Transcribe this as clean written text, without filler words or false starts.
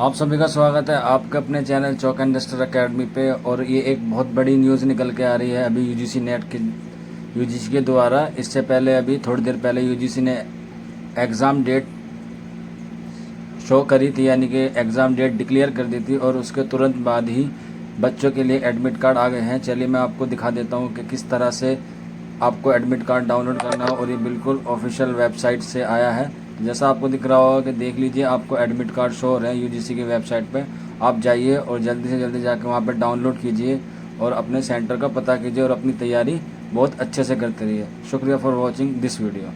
आप सभी का स्वागत है आपके अपने चैनल चौक इंडस्ट्रियल एकेडमी पे। और ये एक बहुत बड़ी न्यूज़ निकल के आ रही है अभी यूजीसी नेट के यूजीसी के द्वारा। इससे पहले अभी थोड़ी देर पहले यूजीसी ने एग्ज़ाम डेट शो करी थी, यानी कि एग्ज़ाम डेट डिक्लेयर कर दी थी, और उसके तुरंत बाद ही बच्चों के लिए एडमिट कार्ड आ गए हैं। चलिए मैं आपको दिखा देता हूँ कि किस तरह से आपको एडमिट कार्ड डाउनलोड करना है, और ये बिल्कुल ऑफिशियल वेबसाइट से आया है। जैसा आपको दिख रहा होगा कि देख लीजिए, आपको एडमिट कार्ड शो हो रहे हैं यूजीसी की वेबसाइट पे। आप जाइए और जल्दी से जल्दी जाकर वहाँ पर डाउनलोड कीजिए और अपने सेंटर का पता कीजिए और अपनी तैयारी बहुत अच्छे से करते रहिए। शुक्रिया फॉर वॉचिंग दिस वीडियो।